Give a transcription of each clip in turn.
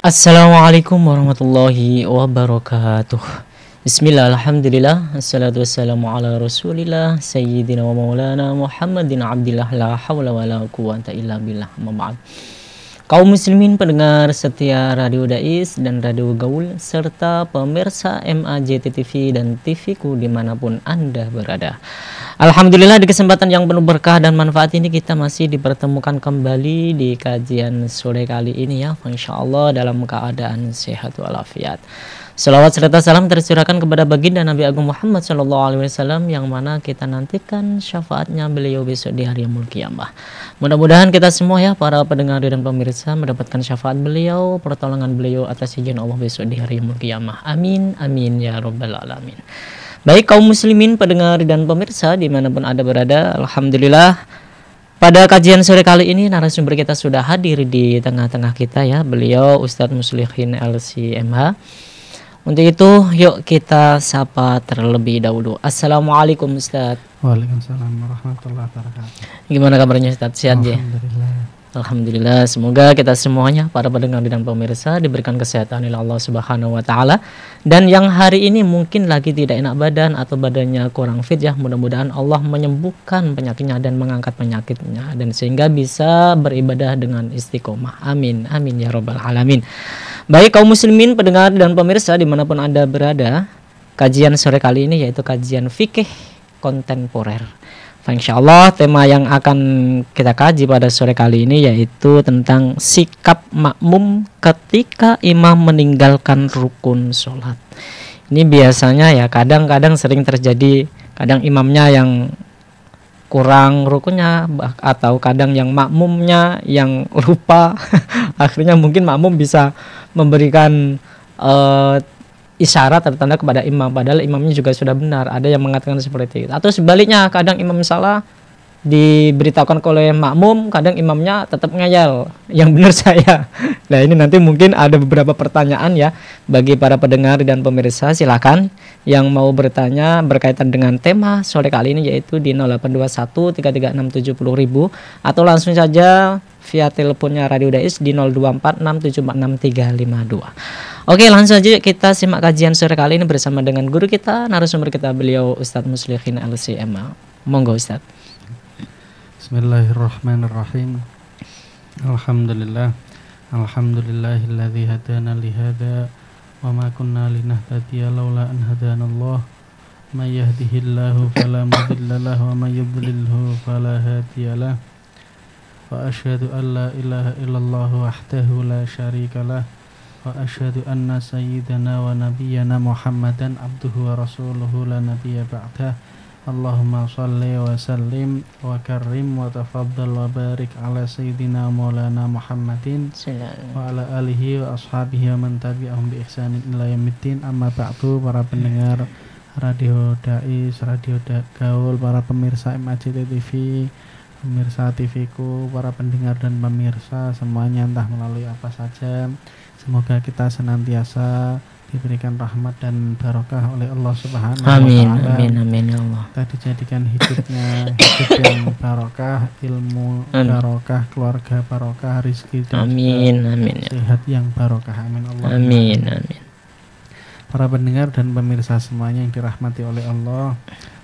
Assalamualaikum warahmatullahi wabarakatuh. Bismillah, alhamdulillah, assalatu wassalamu ala rasulillah Sayyidina wa maulana Muhammadin abdillah la hawla wa la quwata illa billah, amma ba'd. Kaum muslimin pendengar setia Radio Dais dan Radio Gaul serta pemirsa MAJT TV dan TV-ku dimanapun Anda berada. Alhamdulillah, di kesempatan yang penuh berkah dan manfaat ini kita masih dipertemukan kembali di kajian sore kali ini ya, insyaallah dalam keadaan sehat walafiat. Salawat serta salam tercurahkan kepada baginda Nabi Agung Muhammad SAW yang mana kita nantikan syafaatnya beliau besok di hari yaumul qiyamah. Mudah-mudahan kita semua ya para pendengar dan pemirsa mendapatkan syafaat beliau, pertolongan beliau atas izin Allah besok di hari yaumul qiyamah. Amin amin ya rabbal alamin. Baik kaum muslimin pendengar dan pemirsa dimanapun Anda berada, alhamdulillah pada kajian sore kali ini narasumber kita sudah hadir di tengah-tengah kita ya, beliau Ustadz Muslihin LCMH. Untuk itu yuk kita sapa terlebih dahulu. Assalamualaikum Ustadz. Waalaikumsalam warahmatullahi wabarakatuh. Gimana kabarnya Ustadz? Sehat ya? Alhamdulillah. Alhamdulillah, semoga kita semuanya para pendengar dan pemirsa diberikan kesehatan oleh Allah Subhanahu wa taala. Dan yang hari ini mungkin lagi tidak enak badan atau badannya kurang fit ya, mudah-mudahan Allah menyembuhkan penyakitnya dan mengangkat penyakitnya dan sehingga bisa beribadah dengan istiqomah. Amin amin ya rabbal alamin. Baik kaum muslimin pendengar dan pemirsa dimanapun Anda berada, kajian sore kali ini yaitu kajian fikih kontemporer. Insyaallah tema yang akan kita kaji pada sore kali ini yaitu tentang sikap makmum ketika imam meninggalkan rukun sholat. Ini biasanya ya kadang-kadang sering terjadi, kadang imamnya yang kurang rukunnya atau kadang yang makmumnya yang lupa. Akhirnya mungkin makmum bisa memberikan isyarat atau tanda kepada imam padahal imamnya juga sudah benar. Ada yang mengatakan seperti itu. Atau sebaliknya, kadang imam salah diberitakan oleh makmum, kadang imamnya tetap ngeyel yang benar saya. Nah ini nanti mungkin ada beberapa pertanyaan ya bagi para pendengar dan pemirsa. Silakan yang mau bertanya berkaitan dengan tema sore kali ini yaitu di 0821 33670.000 atau langsung saja via teleponnya Radio Dais di 0246746352. Oke, langsung aja kita simak kajian sore kali ini bersama dengan guru kita, narasumber kita beliau Ustadz Muslihin LCMH. Monggo Ustadz. Bismillahirrahmanirrahim. Alhamdulillah. Alhamdulillahilladzi hadana li hadza wa ma kunna linahtadiya laula an hadanallah. May yahdihillahu fala mudilla lahu wa may yudlilhu fala hadiyalah. Wa asyhadu an la ilaha illallah wahdahu la syarikalah. Wa asyhadu anna sayyidana wa nabiyyana Muhammadan abduhu wa rasuluhu la nabiyya ba'dah. Allahumma salli wa sallim wa karrim wa tafaddal wa barik ala sayyidina maulana Muhammadin wa ala alihi wa ashabihi wa man tabi'ahum bi ihsanin ila yaumiddin. Amma ba'du, para pendengar Radio Dais, Radio Gaul, para pemirsa MAJT TV, pemirsa TV-ku, para pendengar dan pemirsa semuanya entah melalui apa saja, semoga kita senantiasa diberikan rahmat dan barokah oleh Allah Subhanahu wa taala. Amin amin ya Allah. Kita dijadikan hidupnya hidup yang barokah, ilmu barokah, keluarga barokah, rezeki dan amin sehat yang barokah. Amin Allah. Amin. Para pendengar dan pemirsa semuanya yang dirahmati oleh Allah,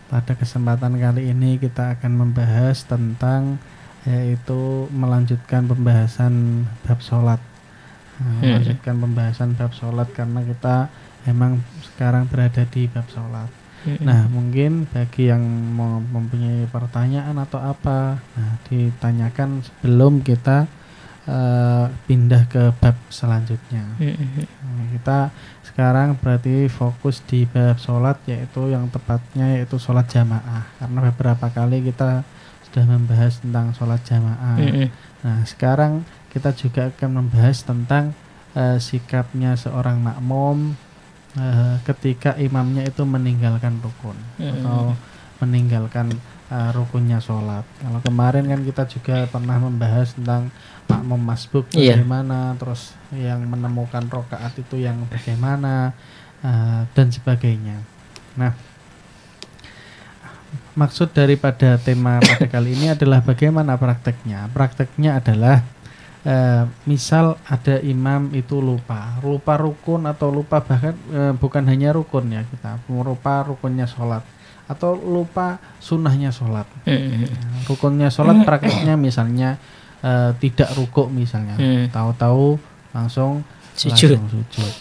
pada kesempatan kali ini kita akan membahas tentang yaitu melanjutkan pembahasan bab sholat. Melanjutkan pembahasan bab sholat karena kita memang sekarang berada di bab sholat. Nah mungkin bagi yang mempunyai pertanyaan atau apa, nah ditanyakan sebelum kita pindah ke bab selanjutnya. Nah, kita sekarang berarti fokus di bab sholat, yaitu yang tepatnya yaitu sholat jamaah, karena beberapa kali kita sudah membahas tentang sholat jamaah. Nah sekarang kita juga akan membahas tentang sikapnya seorang makmum ketika imamnya itu meninggalkan rukun atau meninggalkan rukunnya sholat. Kalau kemarin kan kita juga pernah membahas tentang makmum masbuk bagaimana, terus yang menemukan rokaat itu yang bagaimana dan sebagainya. Nah, maksud daripada tema pada kali ini adalah bagaimana prakteknya. Prakteknya adalah misal ada imam itu lupa rukun atau lupa bahkan bukan hanya rukun ya, kita lupa rukunnya sholat atau lupa sunnahnya sholat. Rukunnya sholat prakteknya misalnya tidak rukuk misalnya, tahu-tahu langsung sujud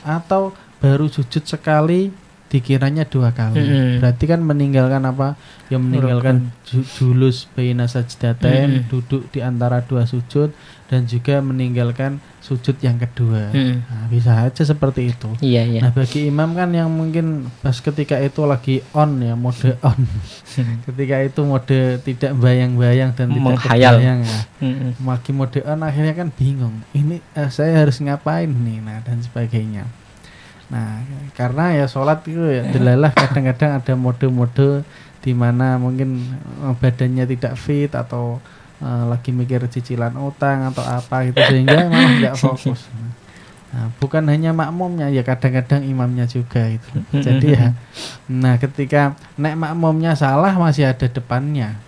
atau baru sujud sekali dikiranya 2 kali. Berarti kan meninggalkan apa? Ya meninggalkan julus baina sajdatain, duduk di antara 2 sujud, dan juga meninggalkan sujud yang kedua. Nah, bisa aja seperti itu. Iya. Nah, bagi imam kan yang mungkin pas ketika itu lagi on ya, mode on. Ketika itu mode tidak bayang-bayang dan tidak terbayang ya. Lagi mode on akhirnya kan bingung. Ini saya harus ngapain nih? Nah, dan sebagainya. Nah, karena ya sholat itu ya delalah kadang-kadang ada mode-mode di mana mungkin badannya tidak fit atau lagi mikir cicilan utang atau apa gitu sehingga malah nggak fokus. Nah, bukan hanya makmumnya ya, kadang-kadang imamnya juga itu. Jadi ya, nah ketika nek makmumnya salah masih ada depannya,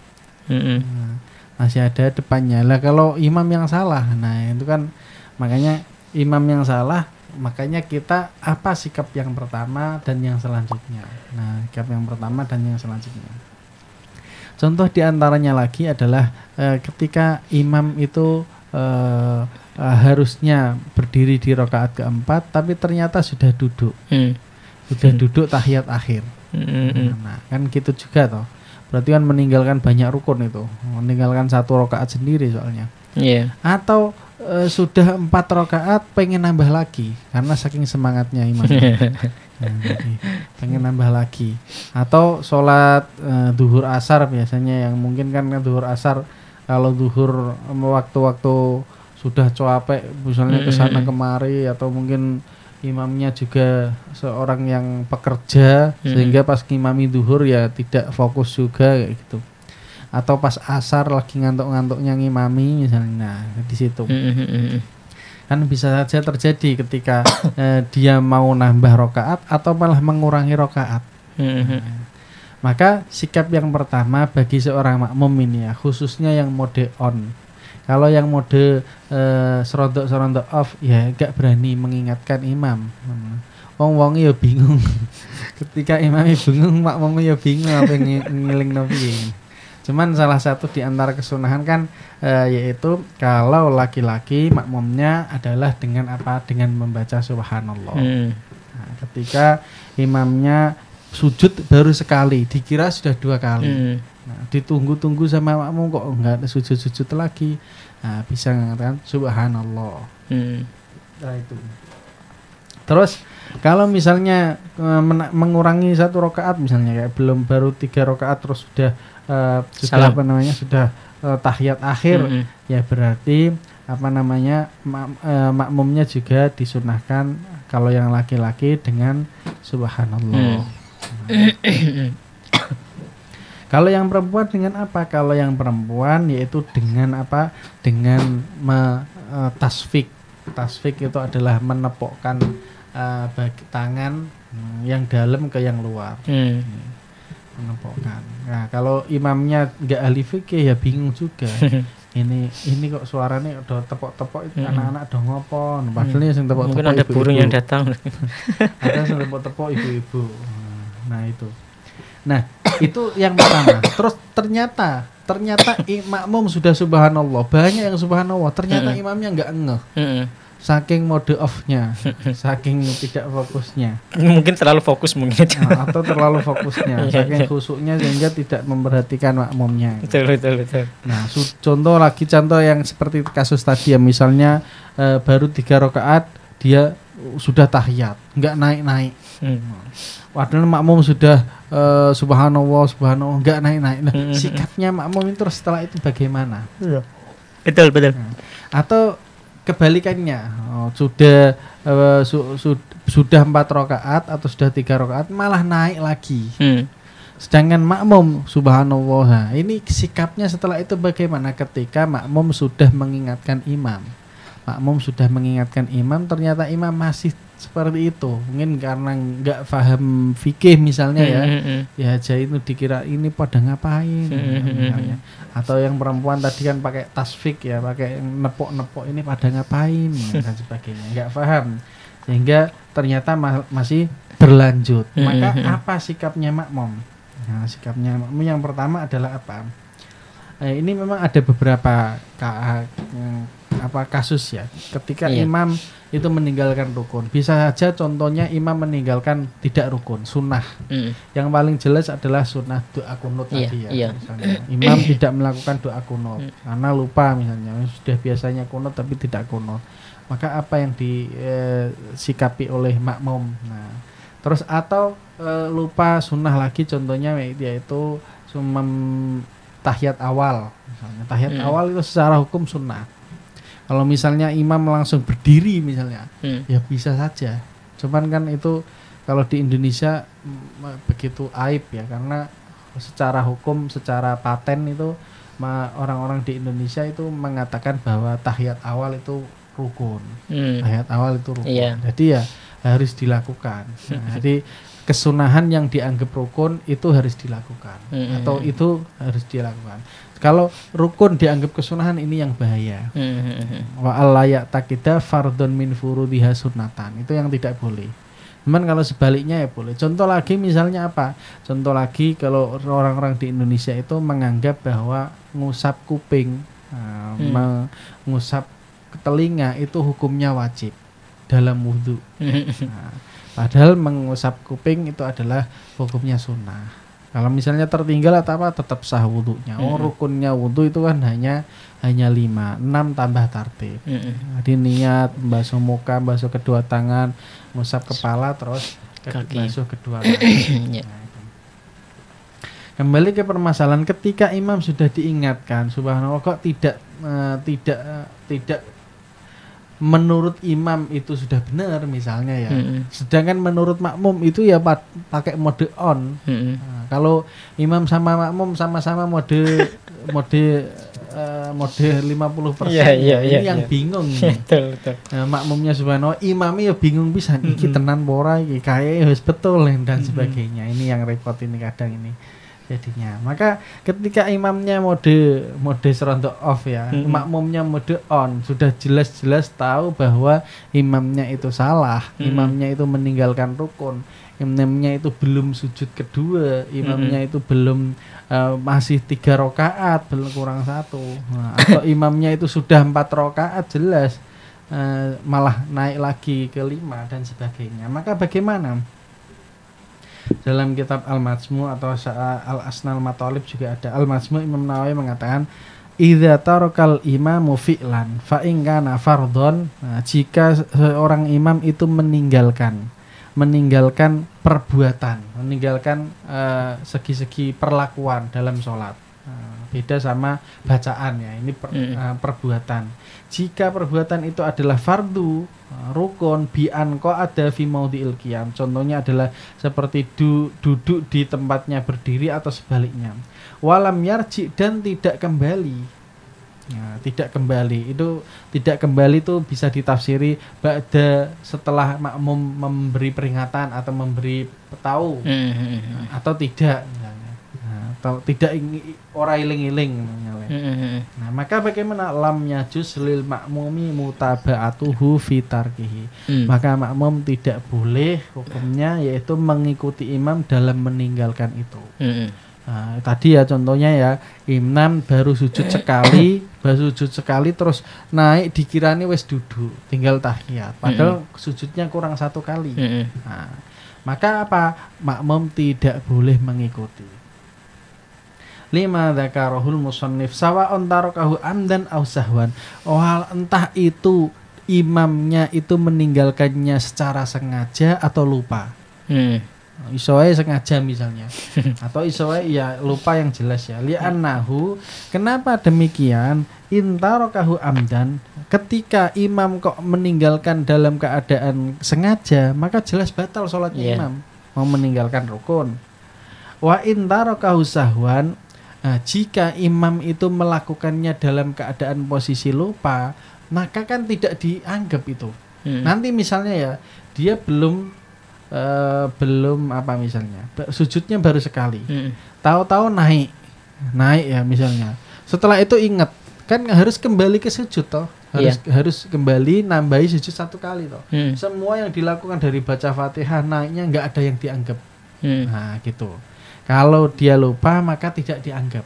masih ada depannya. Lah kalau imam yang salah, nah itu kan makanya imam yang salah. Makanya kita apa sikap yang pertama dan yang selanjutnya. Nah, sikap yang pertama dan yang selanjutnya. Contoh diantaranya lagi adalah ketika imam itu harusnya berdiri di rakaat keempat, tapi ternyata sudah duduk, sudah duduk tahiyat akhir. Nah, kan gitu juga toh. Berarti kan meninggalkan banyak rukun itu, meninggalkan 1 rakaat sendiri soalnya. Atau sudah 4 rakaat pengen nambah lagi karena saking semangatnya imam. Pengen nambah lagi. Atau sholat duhur asar biasanya, yang mungkin kan duhur asar kalau duhur waktu-waktu sudah capek misalnya kesana kemari, atau mungkin imamnya juga seorang yang pekerja sehingga pas ngimami duhur ya tidak fokus juga kayak gitu. Atau pas asar lagi ngantuk-ngantuknya ngimami misalnya, nah di situ kan bisa saja terjadi ketika dia mau nambah rakaat atau malah mengurangi rakaat. Maka sikap yang pertama bagi seorang makmum ini ya, khususnya yang mode on. Kalau yang mode serondok-serondok off ya gak berani mengingatkan imam. Wong ya bingung. Ketika imamnya bingung, makmumnya ya bingung apa ngiling nabi. Cuman salah satu di antara kesunahan kan yaitu kalau laki-laki makmumnya adalah dengan apa? Dengan membaca subhanallah. Nah, ketika imamnya sujud baru sekali, dikira sudah 2 kali. Nah, ditunggu-tunggu sama makmum kok enggak ada sujud-sujud lagi. Nah, bisa mengatakan subhanallah. Nah, itu. Terus kalau misalnya mengurangi 1 rakaat misalnya kayak baru 3 rakaat terus sudah apa namanya sudah tahiyat akhir, ya berarti apa namanya makmumnya juga disunahkan kalau yang laki-laki dengan subhanallah. Kalau yang perempuan dengan apa? Kalau yang perempuan yaitu dengan apa? Dengan tasfik. Tasfik itu adalah menepukkan tangan yang dalam ke yang luar. Menepukkan. Nah, kalau imamnya nggak ahli fikih ya bingung juga. ini kok suaranya udah tepok-tepok itu anak-anak dong ngopo. Padahal yang tepok-tepok mungkin ada burung yang datang. Ada yang tepok-tepok ibu-ibu. Nah, itu. Nah, itu yang pertama. Terus ternyata makmum sudah subhanallah. Banyak yang subhanallah. Ternyata imamnya nggak ngeh. Saking mode off-nya, saking tidak fokusnya. Mungkin terlalu fokus mungkin. Atau terlalu fokusnya, saking khusuknya sehingga tidak memperhatikan makmumnya. Betul. Nah, contoh yang seperti kasus tadi ya, misalnya baru 3 rakaat dia sudah tahiyat, nggak naik-naik. Padahal makmum sudah subhanallah, nggak naik-naik. Nah, sikapnya makmum itu setelah itu bagaimana? Betul. Atau kebalikannya, sudah 4 rakaat atau sudah 3 rakaat malah naik lagi. Sedangkan makmum subhanallah. Nah, ini sikapnya setelah itu bagaimana ketika makmum sudah mengingatkan imam? makmum sudah mengingatkan imam, ternyata imam masih seperti itu, mungkin karena nggak paham fikih misalnya ya aja itu dikira ini pada ngapain misalnya. Atau yang perempuan tadi kan pakai tasfik ya, pakai nepok-nepok ini pada ngapain dan sebagainya, nggak paham sehingga ternyata masih berlanjut. Maka apa sikapnya makmum? Nah, sikapnya makmum yang pertama adalah apa? Ini memang ada beberapa kasus ya, ketika imam itu meninggalkan rukun. Bisa saja contohnya imam meninggalkan tidak rukun, sunnah. Yang paling jelas adalah sunnah doa kunut tadi ya. Misalnya, imam tidak melakukan doa kunut karena lupa misalnya, sudah biasanya kunut tapi tidak kunut. Maka apa yang disikapi oleh makmum? Nah, terus atau lupa sunnah lagi, contohnya yaitu tahiyat awal. Misalnya tahiyat awal itu secara hukum sunnah. Kalau misalnya imam langsung berdiri misalnya, ya bisa saja. Cuman kan itu kalau di Indonesia begitu aib ya, karena secara hukum, secara paten itu orang-orang di Indonesia itu mengatakan bahwa tahiyat awal itu rukun. Tahiyat awal itu rukun. Jadi ya harus dilakukan. Nah, jadi kesunahan yang dianggap rukun itu harus dilakukan, atau itu harus dilakukan. Kalau rukun dianggap kesunahan, ini yang bahaya. Wa allayak takida fardun min furudiha sunnatan, itu yang tidak boleh. Cuman kalau sebaliknya ya boleh. Contoh lagi misalnya apa? Contoh lagi kalau orang-orang di Indonesia itu menganggap bahwa ngusap kuping, mengusap telinga itu hukumnya wajib dalam wudhu. Padahal mengusap kuping itu adalah hukumnya sunnah. Kalau misalnya tertinggal atau apa, tetap sah wudhunya. Rukunnya wudhu itu kan hanya 5, 6 tambah tartib. Jadi niat, basuh muka, basuh kedua tangan, ngusap kepala, terus basuh kedua kaki. Kembali ke permasalahan, ketika imam sudah diingatkan, subhanallah kok tidak menurut imam itu sudah benar misalnya ya, sedangkan menurut makmum itu ya pakai mode on. Kalau imam sama makmum sama-sama mode 50%, ini yang bingung. Betul. Nah, makmumnya subhanallah, imamnya ya bingung pisan, iki tenan pora iki kae wis betul dan sebagainya. Ini yang repot ini kadang ini jadinya. Maka ketika imamnya mode serontok off ya, makmumnya mode on, sudah jelas-jelas tahu bahwa imamnya itu salah, imamnya itu meninggalkan rukun, imamnya itu belum sujud kedua, imamnya itu belum masih 3 rakaat, belum kurang 1. Nah, atau imamnya itu sudah 4 rakaat jelas, malah naik lagi ke 5 dan sebagainya. Maka bagaimana? Dalam kitab Al-Majmu' atau Al-Asnal Matalib juga ada Al-Majmu', Imam Nawawi mengatakan idza tarakal imamu fi'lan fa in kana fardhon. Nah, jika seorang imam itu meninggalkan perbuatan, meninggalkan segi-segi perlakuan dalam sholat. Beda sama bacaan ya, ini perbuatan. Jika perbuatan itu adalah fardu, rukun, bi'an ko ada fi maudhi'il qiyam. Contohnya adalah seperti duduk di tempatnya berdiri atau sebaliknya. Walam yarji, dan tidak kembali. Ya, tidak kembali itu bisa ditafsiri ba'da, setelah makmum memberi peringatan atau memberi tahu, atau tidak misalnya. Atau tidak ora iling-iling misalnya. Nah, maka bagaimana? Lam yajuz lil makmumi mutaba'atuhu fi tarkihi. Maka makmum tidak boleh hukumnya yaitu mengikuti imam dalam meninggalkan itu. Nah, tadi ya contohnya ya, imam baru sujud sekali terus naik dikirani wis duduk, tinggal tahiyat. Padahal sujudnya kurang 1 kali. Nah, maka apa? Makmum tidak boleh mengikuti. Lima dzakarahul musannif sawa'un tarakahu amdan aw sahwan. Entah itu imamnya itu meninggalkannya secara sengaja atau lupa. Isoe sengaja misalnya, atau isoe ya lupa yang jelas ya. Li'annahu, kenapa demikian? Intarakahu amdan, ketika imam kok meninggalkan dalam keadaan sengaja, maka jelas batal sholatnya imam, mau meninggalkan rukun. Wa intarakahu sahwan, jika imam itu melakukannya dalam keadaan posisi lupa, maka kan tidak dianggap itu. Hmm. Nanti misalnya ya dia belum apa misalnya sujudnya baru sekali, tahu-tahu naik ya misalnya. Setelah itu ingat kan harus kembali ke sujud toh, harus kembali nambahi sujud 1 kali toh. Semua yang dilakukan dari baca Fatihah naiknya nggak ada yang dianggap. Nah gitu. Kalau dia lupa maka tidak dianggap.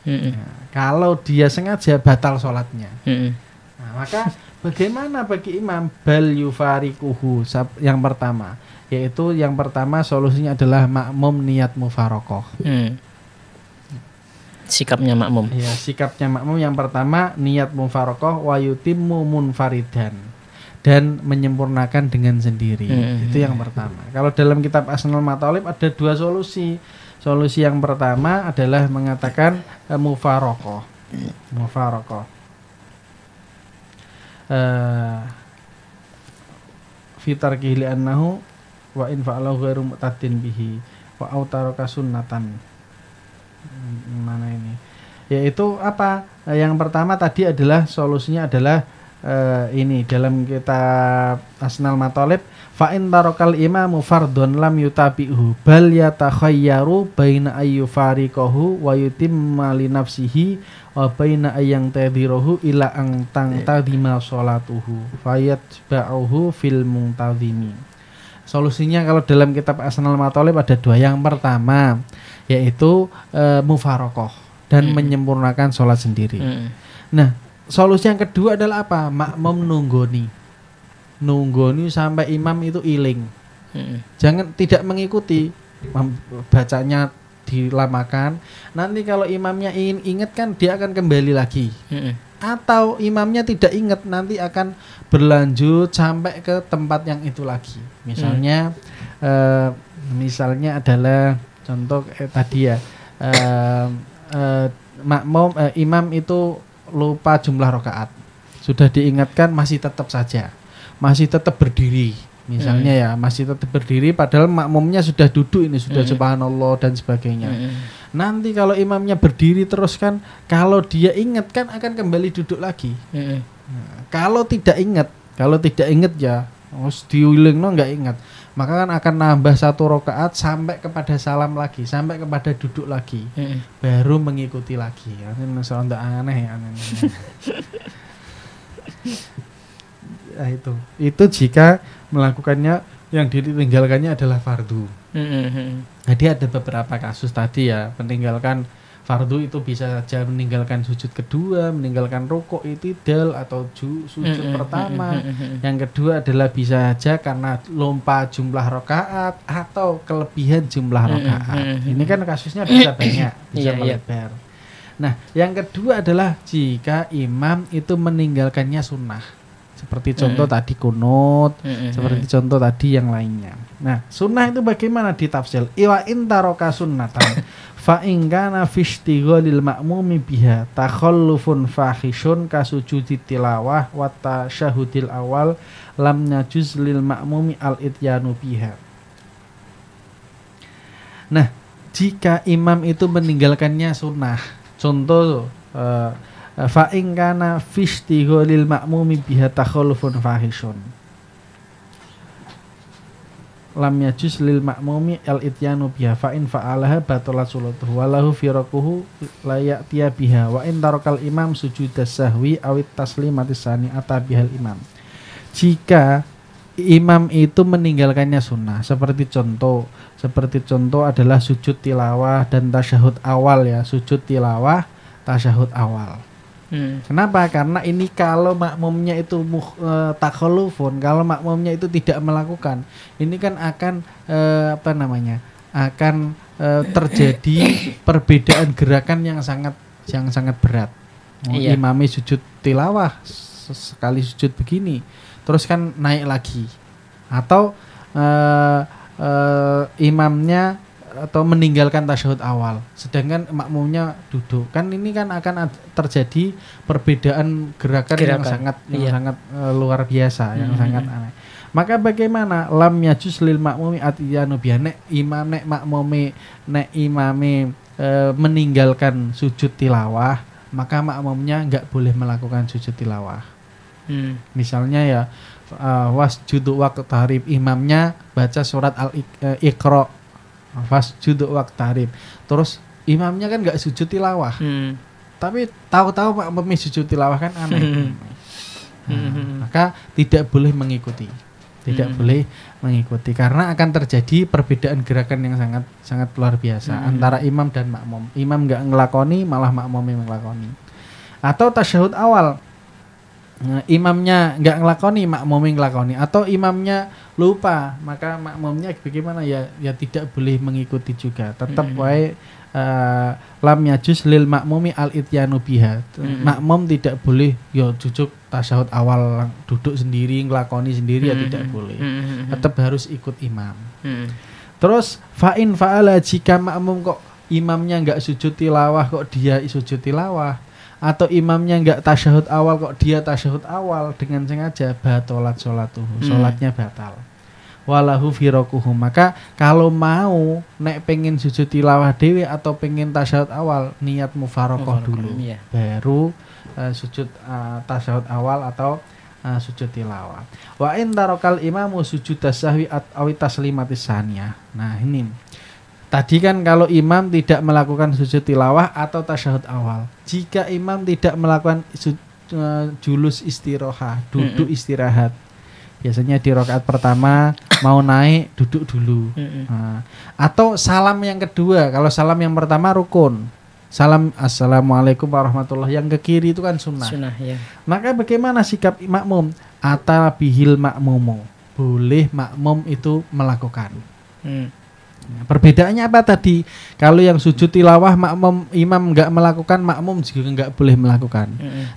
Nah, kalau dia sengaja batal sholatnya. Nah, maka bagaimana bagi imam? Bal yufarikuhu, yang pertama, yaitu yang pertama solusinya adalah makmum niat mufarokoh. Sikapnya makmum. Ya, sikapnya makmum yang pertama niat mufarokoh wa yutimmu munfaridan, dan menyempurnakan dengan sendiri. Itu yang pertama. Kalau dalam kitab Asnul Mathalib ada 2 solusi. Solusi yang pertama adalah mengatakan mufarokoh. Fitar kihli annahu wa in fa'alahu ghairu mu'tadin bihi wa autaraka sunnatan. Mana ini? Yaitu apa? Yang pertama tadi adalah solusinya adalah ini dalam kitab Asnal Mathalib, fa in tarakal imamu fardhon lam yutabi'hu bal yatakhayyaru baina ayyufariqahu wa yutimma li nafsihi wa baina ayyang tadhirahu ila ang tangtadima sholatuhu fayatba'uhu fil muntazimi. Solusinya kalau dalam kitab Asnal Mathalib ada 2. Yang pertama yaitu mufarokoh dan menyempurnakan sholat sendiri. Nah, solusi yang kedua adalah apa? Makmum nunggoni sampai imam itu iling. Jangan tidak mengikuti, bacanya dilamakan. Nanti kalau imamnya ingin ingat kan dia akan kembali lagi. Atau imamnya tidak ingat, nanti akan berlanjut sampai ke tempat yang itu lagi. Misalnya misalnya adalah contoh tadi ya, imam itu lupa jumlah rakaat, sudah diingatkan masih tetap berdiri misalnya ya, masih tetap berdiri padahal makmumnya sudah duduk ini, sudah subhanallah dan sebagainya. Nanti kalau imamnya berdiri terus kan, kalau dia ingat kan akan kembali duduk lagi. Nah, kalau tidak ingat ya diulingno nggak ingat, maka kan akan nambah 1 rakaat sampai kepada salam lagi, sampai kepada duduk lagi, baru mengikuti lagi. Ini soal aneh ya. Nah, itu jika melakukannya yang ditinggalkannya adalah fardu. Jadi ada beberapa kasus tadi ya, meninggalkan fardu itu bisa saja meninggalkan sujud kedua, meninggalkan rukuk itidal atau sujud pertama. Yang kedua adalah bisa saja karena lupa jumlah rakaat atau kelebihan jumlah rakaat. Ini kan kasusnya bisa banyak, bisa melebar. Nah, yang kedua adalah jika imam itu meninggalkannya sunnah. Seperti contoh tadi kunut, seperti contoh tadi yang lainnya. Nah, sunnah itu bagaimana ditafsir? Iwa intaroka sunnatan fa in kana fi ishtighalil ma'mumi biha takhallufun fahisyun kasujudi tilawah wa tasyahudil awal lam najuz lil ma'mumi al ityanu biha. Nah, jika imam itu meninggalkannya sunnah, contoh fa in kana fi ishtighalil ma'mumi biha takhallufun fahisyun lam yajuz lil ma'mumi al ityanu biha fa in fa'alaha batalat sholatuhu walahu firaquhu la ya'tiya biha wa in tarakal imam sujudas sahwi awit taslimatis sani atabihal imam. Jika imam itu meninggalkannya sunnah, seperti contoh adalah sujud tilawah dan tasyahud awal ya, sujud tilawah tasyahud awal. Kenapa? Karena ini kalau makmumnya itu takhallufun, kalau makmumnya itu tidak melakukan, ini kan akan akan terjadi perbedaan gerakan yang sangat berat. Imami sujud tilawah sekali sujud begini, terus kan naik lagi, atau imamnya atau meninggalkan tasyahud awal sedangkan makmumnya duduk, kan ini kan akan terjadi perbedaan gerakan. yang sangat luar biasa, yang sangat aneh. Maka bagaimana? Lam yajuz lil makmumi atiyanu biha, nek imame meninggalkan sujud tilawah, maka makmumnya enggak boleh melakukan sujud tilawah. Misalnya ya wasjudu waqtarib, imamnya baca surat al-Iqra, wasjudu waqtarib, terus imamnya kan nggak sujud tilawah, tapi tahu-tahu makmumnya sujud tilawah, kan aneh. Maka tidak boleh mengikuti, boleh mengikuti, karena akan terjadi perbedaan gerakan yang sangat sangat luar biasa antara imam dan makmum. Imam nggak ngelakoni, malah makmum yang ngelakoni. Atau tasyahud awal, imamnya nggak ngelakoni, makmum yang ngelakoni. Atau imamnya lupa, maka makmumnya bagaimana ya tidak boleh mengikuti juga. Tetap wae lam yajuz lil makmumi al ityanu biha. Makmum tidak boleh yo jujuk tasyahud awal duduk sendiri ngelakoni sendiri, ya tidak boleh. Tetap harus ikut imam. Terus fa'in fa'ala, jika makmum kok imamnya enggak sujud tilawah kok dia sujud tilawah, atau imamnya enggak tasyahud awal kok dia tasyahud awal, dengan sengaja batalat sholatuhu, sholatnya batal. Walahu firakuhu, maka kalau mau nek pengen sujud tilawah dewe atau pengen tasyahud awal, niat mufarokoh dulu, baru sujud tasyahud awal atau sujud tilawah. Wa in tarokal imamu sujud tasahwi awi taslimatis saniyah. Nah ini tadi kan kalau imam tidak melakukan sujud tilawah atau tasyahud awal, jika imam tidak melakukan julus istiroha, duduk istirahat, biasanya di rakaat pertama mau naik duduk dulu, atau salam yang kedua. Kalau salam yang pertama rukun, salam assalamualaikum warahmatullahi, yang ke kiri itu kan sunnah, ya. Maka bagaimana sikap makmum? Ata bihil makmumu, boleh makmum itu melakukan. Perbedaannya apa tadi? Kalau yang sujud tilawah imam enggak melakukan, makmum juga enggak boleh melakukan.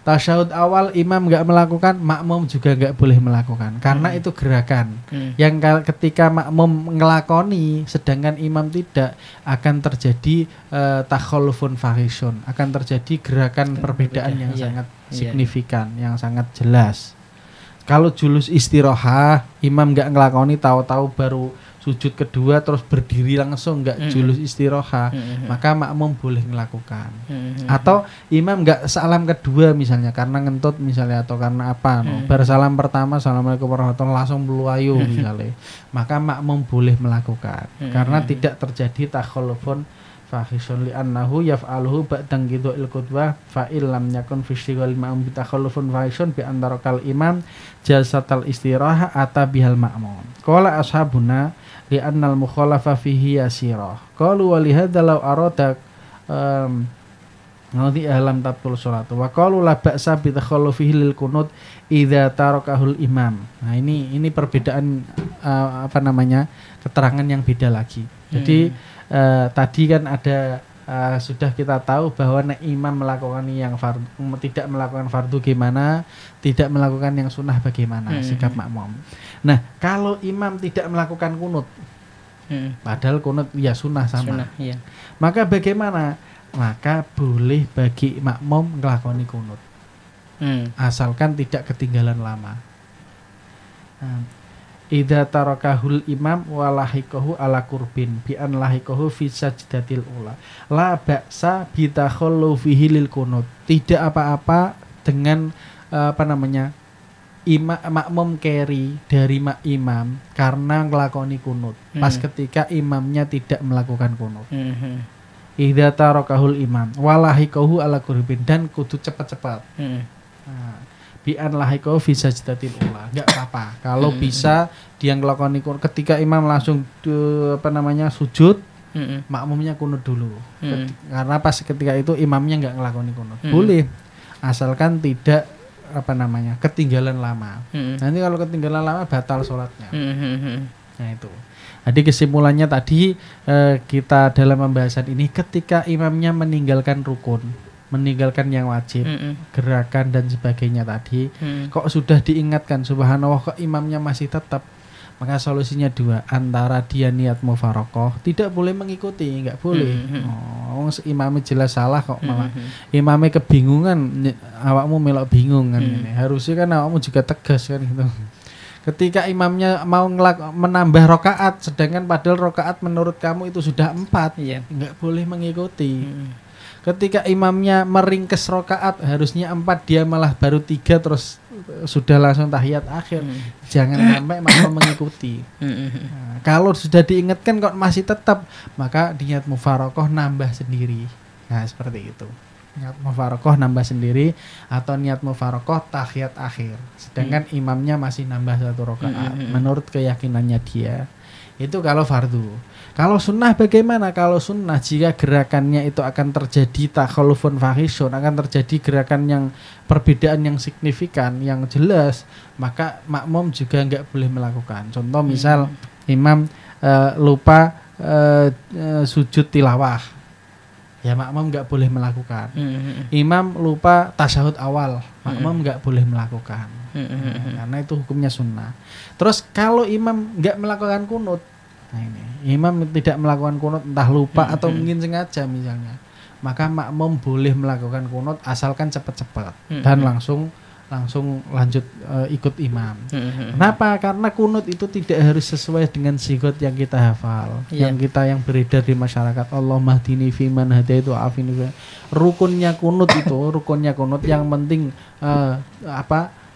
Tasyahud awal imam enggak melakukan, makmum juga enggak boleh melakukan, karena itu gerakan yang ketika makmum ngelakoni sedangkan imam tidak, akan terjadi takhallufun fahishun, akan terjadi gerakan perbedaan yang sangat signifikan, yang sangat jelas. Kalau julus istiroha, imam enggak ngelakoni, tahu-tahu baru sujud kedua terus berdiri langsung, enggak julus istiroha, maka makmum boleh melakukan. Atau imam enggak salam kedua misalnya karena ngentut misalnya, atau karena apa, bar salam pertama assalamualaikum warahmatullahi langsung bluayu misalnya, maka makmum boleh melakukan karena tidak terjadi takhallufun fahishun li'annahu yaf'aluhu ba'dang ghidha'il qudwah fa illam yakun fi istighal ma'mum bi takhallufun fahishun bi antara kal imam jalsatal istiraha ata bihal ma'mum. Qala ashabuna li'annal mukhalafa fihi yasirah. Qalu wa lihadza law arada ngadi ahlam tabtul salatu wa qalu la ba'sa bi takhallufihi lil qunut idza tarakahul imam. Nah ini perbedaan keterangan yang beda lagi. Jadi tadi kan ada sudah kita tahu bahwa nek imam melakukan yang tidak melakukan fardu gimana, tidak melakukan yang sunnah bagaimana sikap makmum. Nah kalau imam tidak melakukan kunut, padahal kunut ya sunnah sama, maka bagaimana? Maka boleh bagi makmum ngelakoni kunut, asalkan tidak ketinggalan lama. Idza tarakahul imam walahikahu ala kurbin bi an lahikahu fi sajdatil ula la ba'sa bi takhallufihi lil kunut. Tidak apa-apa dengan makmum carry dari imam karena ngelakoni kunut pas ketika imamnya tidak melakukan kunut. Idza tarakahul imam walahikahu ala kurbin, dan kudu cepat-cepat. Bi'an lahiko fi sajdatil ula, enggak apa-apa kalau bisa dia ngelakoni kunut ketika imam langsung sujud, makmumnya kunut dulu. Karena pas ketika itu imamnya enggak ngelakoni kunut. Boleh asalkan tidak ketinggalan lama. Nanti kalau ketinggalan lama batal sholatnya. Nah itu. Jadi kesimpulannya tadi kita dalam pembahasan ini, ketika imamnya meninggalkan rukun, meninggalkan yang wajib, gerakan dan sebagainya tadi, kok sudah diingatkan subhanallah kok imamnya masih tetap, maka solusinya dua, antara dia niat mufarokoh, tidak boleh mengikuti, enggak boleh. Imamnya jelas salah kok malah imamnya kebingungan, awakmu melok bingung kan ini. Harusnya kan awakmu juga tegas kan gitu. Ketika imamnya mau menambah rokaat, sedangkan padahal rokaat menurut kamu itu sudah 4, enggak boleh mengikuti. Ketika imamnya meringkes rakaat harusnya 4, dia malah baru 3 terus sudah langsung tahiyat akhir. Jangan sampai makmum mengikuti. Nah, kalau sudah diingatkan kok masih tetap, maka niat mufarokoh nambah sendiri. Nah, seperti itu. Niat mufarokoh nambah sendiri atau niat mufarokoh tahiyat akhir. Sedangkan imamnya masih nambah 1 rakaat menurut keyakinannya dia. Itu kalau fardu. Kalau sunnah bagaimana? Kalau sunnah jika gerakannya itu akan terjadi takhalufun fahisyun, akan terjadi gerakan yang perbedaan yang signifikan, yang jelas, maka makmum juga enggak boleh melakukan. Contoh misal imam lupa sujud tilawah, ya makmum enggak boleh melakukan. Imam lupa tasyahud awal, makmum enggak boleh melakukan. Karena itu hukumnya sunnah. Terus kalau imam enggak melakukan kunut, nah ini, imam tidak melakukan kunut entah lupa atau mungkin sengaja misalnya, maka makmum boleh melakukan kunut asalkan cepat-cepat dan langsung lanjut ikut imam. Kenapa? Karena kunut itu tidak harus sesuai dengan sigot yang kita hafal, yang beredar di masyarakat. Allahumma hdini fiman hadaitu afini. Rukunnya kunut yang penting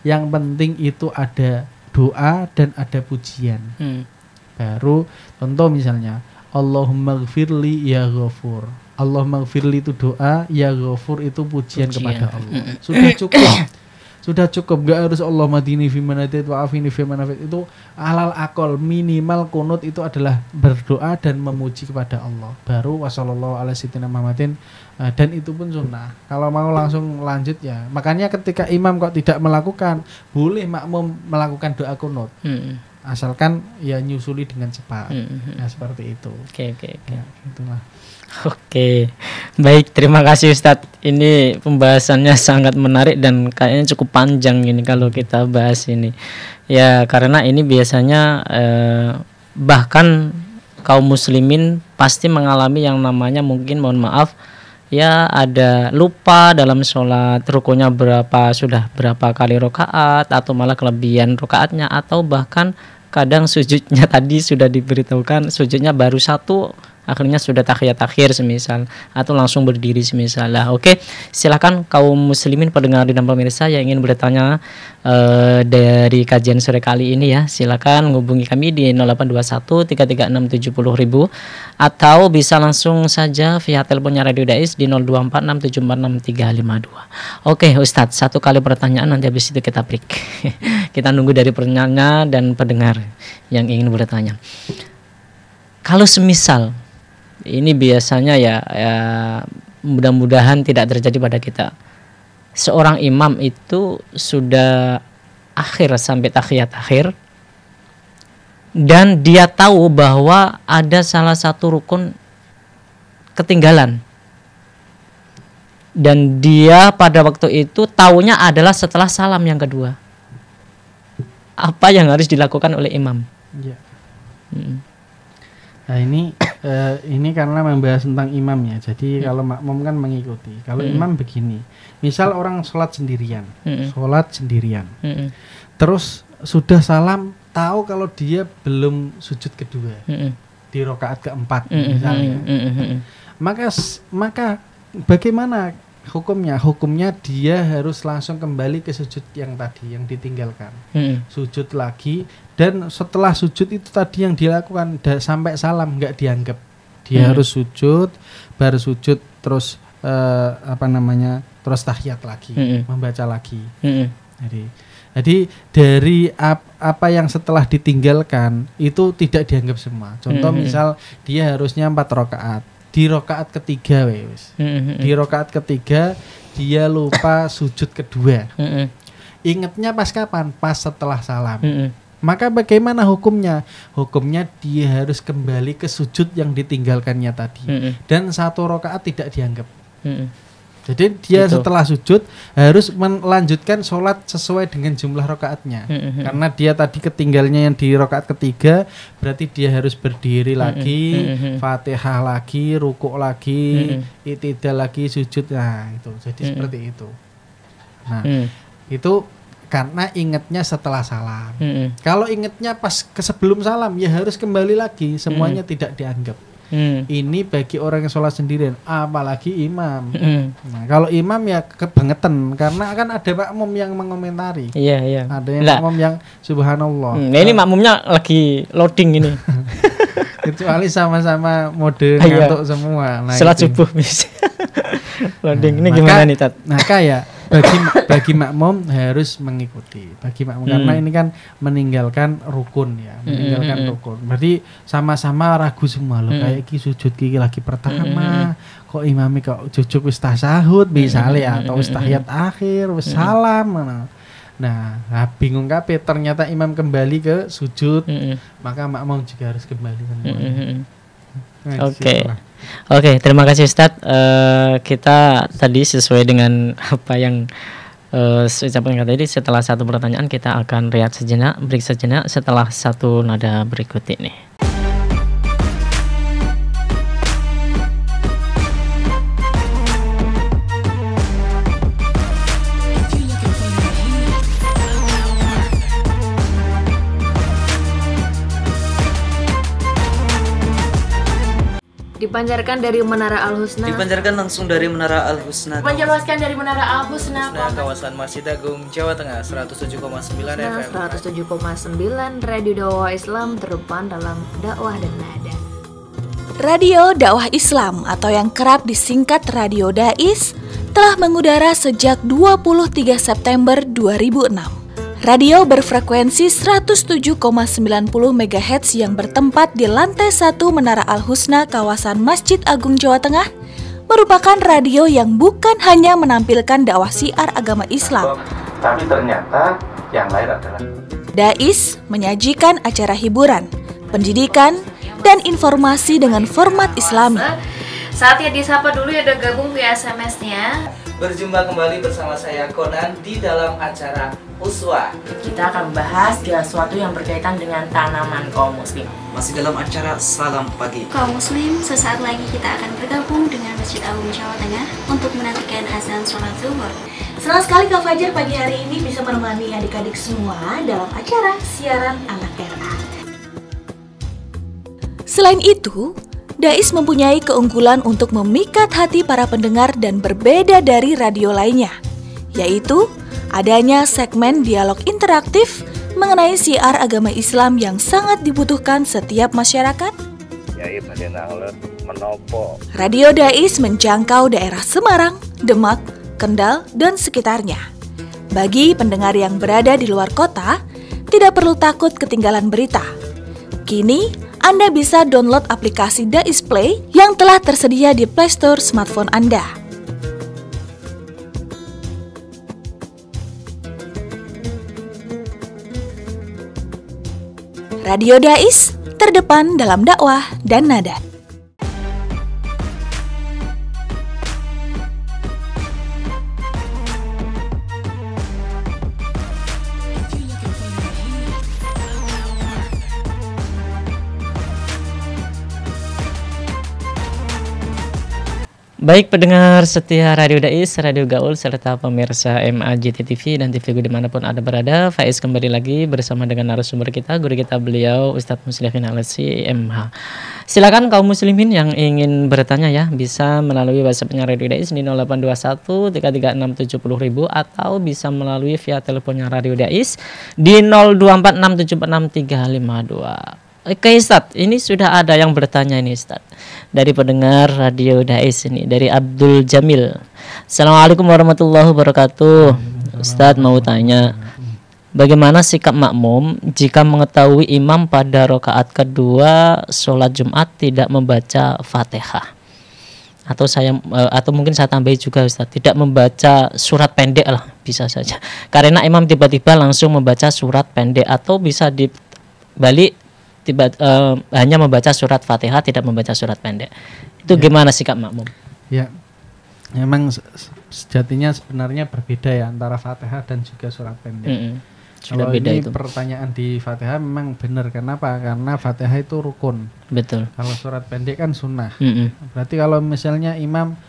Yang penting itu ada doa dan ada pujian. Baru contoh misalnya Allahumma gfirli ya ghafur. Allahumma gfirli itu doa, ya ghafur itu pujian kepada Allah. Sudah cukup, enggak harus Allahumma hdini fiman hadaitu wa afini fiman afait. Itu alal akol minimal kunut itu adalah berdoa dan memuji kepada Allah. Baru wasallallahu ala sayyidina Muhammadin, dan itu pun sunnah. Kalau mau langsung lanjut ya. Makanya ketika imam kok tidak melakukan, boleh makmum melakukan doa kunut. Asalkan ya nyusuli dengan cepat. Nah, seperti itu. Oke. Ya, itulah. Oke. Baik, terima kasih Ustadz. Ini pembahasannya sangat menarik dan kayaknya cukup panjang ini kalau kita bahas ini. Ya, karena ini biasanya bahkan kaum muslimin pasti mengalami yang namanya mungkin mohon maaf ya ada lupa dalam sholat, rukunya sudah berapa kali rakaat atau malah kelebihan rakaatnya, atau bahkan kadang sujudnya tadi sudah diberitahukan sujudnya baru 1, akhirnya sudah tahiyat akhir semisal, atau langsung berdiri semisal lah. Oke, silakan kaum muslimin pendengar dan pemirsa yang ingin bertanya dari kajian sore kali ini ya, silakan menghubungi kami di 0821 33670.000 atau bisa langsung saja via teleponnya Radio Dais di 0246746352. Oke Ustadz, 1 kali pertanyaan, nanti habis itu kita break. Kita nunggu dari penanya dan pendengar yang ingin bertanya. Kalau semisal ini biasanya ya mudah-mudahan tidak terjadi pada kita. Seorang imam itu sudah akhir sampai tahiyat akhir dan dia tahu bahwa ada salah satu rukun ketinggalan. Dan dia pada waktu itu taunya adalah setelah salam yang kedua. Apa yang harus dilakukan oleh imam? Ya. Nah ini karena membahas tentang imam ya. Jadi kalau makmum kan mengikuti. Kalau imam begini, misal orang sholat sendirian, terus sudah salam, tahu kalau dia belum sujud kedua di rakaat keempat misalnya. Maka bagaimana hukumnya? Hukumnya dia harus langsung kembali ke sujud yang tadi yang ditinggalkan. Sujud lagi. Dan setelah sujud itu tadi yang dilakukan sampai salam nggak dianggap. Dia harus sujud, baru sujud terus terus tahiyat lagi, membaca lagi. Jadi dari apa yang setelah ditinggalkan itu tidak dianggap semua. Contoh misal dia harusnya 4 rakaat. Di rakaat ketiga di rakaat ketiga dia lupa sujud kedua. Ingatnya pas kapan? Pas setelah salam. Maka bagaimana hukumnya? Hukumnya dia harus kembali ke sujud yang ditinggalkannya tadi. Dan 1 rakaat tidak dianggap. Jadi dia setelah sujud harus melanjutkan sholat sesuai dengan jumlah rakaatnya. Karena dia tadi ketinggalnya yang di rakaat ketiga, berarti dia harus berdiri lagi, Fatihah lagi, rukuk lagi, i'tidal lagi, sujud. Nah itu, jadi seperti itu. Nah itu karena ingatnya setelah salam. Kalau ingatnya pas sebelum salam, ya harus kembali lagi, semuanya tidak dianggap. Ini bagi orang yang sholat sendirian, apalagi imam. Nah, kalau imam ya kebangetan karena kan ada makmum yang mengomentari. Iya. Ada yang makmum yang subhanallah. Nah, ini makmumnya lagi loading ini. Kecuali sama-sama mode ngantuk semua. Nah, sholat subuh bisa. Loading ini gimana nih, Tat? Maka ya bagi makmum harus mengikuti. Bagi makmum karena ini kan meninggalkan rukun ya, rukun. Berarti sama-sama ragu semua loh. Kayak ki sujud ki lagi pertama, kok imami kok jujuk wis tasahud misalnya atau wis tahiyat akhir, wis salam. Nah, bingung kabeh ternyata imam kembali ke sujud, maka makmum juga harus kembali semua. Oke, terima kasih Ustadz. Kita tadi sesuai dengan apa yang ucapan tadi, setelah satu pertanyaan kita akan break sejenak setelah satu nada berikut ini. Dipancarkan dari Menara Al-Husna. Dipancarkan langsung dari Menara Al-Husna. Dipancarkan dari Menara Al-Husna. Kawasan Masjid Agung Jawa Tengah 107,9 FM. 107,9 Radio Dakwah Islam terdepan dalam dakwah dan nada. Radio Dakwah Islam atau yang kerap disingkat Radio Dais telah mengudara sejak 23 September 2006. Radio berfrekuensi 107,90 MHz yang bertempat di lantai 1 Menara Al-Husna kawasan Masjid Agung Jawa Tengah merupakan radio yang bukan hanya menampilkan dakwah syiar agama Islam, tapi ternyata yang lain adalah Dais menyajikan acara hiburan, pendidikan, dan informasi dengan format Islami. Saatnya disapa dulu ya, udah gabung via SMS-nya. Berjumpa kembali bersama saya Conan di dalam acara Uswah. Kita akan membahas sesuatu yang berkaitan dengan tanaman kaum muslim. Masih dalam acara Salam Pagi. Kaum muslim, sesaat lagi kita akan bergabung dengan Masjid Agung Jawa Tengah untuk menantikan azan sholat zuhur. Senang sekali Kak Fajar pagi hari ini bisa menemani adik-adik semua dalam acara siaran anak RA. Selain itu, Dais mempunyai keunggulan untuk memikat hati para pendengar dan berbeda dari radio lainnya, yaitu adanya segmen dialog interaktif mengenai syiar agama Islam yang sangat dibutuhkan setiap masyarakat. Radio Dais menjangkau daerah Semarang, Demak, Kendal, dan sekitarnya. Bagi pendengar yang berada di luar kota, tidak perlu takut ketinggalan berita. Kini, Anda bisa download aplikasi Dais Play yang telah tersedia di Play Store smartphone Anda. Radio Dais, terdepan dalam dakwah dan nada. Baik pendengar setia Radio Dais, Radio Gaul, serta pemirsa MAJT TV dan TV dimanapun Anda berada, Faiz kembali lagi bersama dengan narasumber kita, guru kita beliau Ustadz Muslimin Al-Asi MH. Silakan kaum muslimin yang ingin bertanya ya, bisa melalui WhatsApp-nya Radio Dais di 0821 3367000 atau bisa melalui via teleponnya Radio Dais di 0246746352. Oke Ustadz, ini sudah ada yang bertanya ini Ustadz, dari pendengar Radio Dais ini, dari Abdul Jamil. Assalamualaikum warahmatullahi wabarakatuh. Ustadz mau tanya, bagaimana sikap makmum jika mengetahui imam pada rakaat kedua sholat Jumat tidak membaca Fatihah? Atau mungkin saya tambahi juga Ustadz, tidak membaca surat pendek lah, bisa saja. Karena imam tiba-tiba langsung membaca surat pendek, atau bisa dibalik hanya membaca surat Fatihah, tidak membaca surat pendek. Itu ya. Gimana sikap makmum? Ya, memang sejatinya sebenarnya berbeda ya antara Fatihah dan juga surat pendek. Kalau ini itu pertanyaan di Fatihah memang benar. Kenapa? Karena Fatihah itu rukun. Betul. Kalau surat pendek kan sunnah. Berarti kalau misalnya imam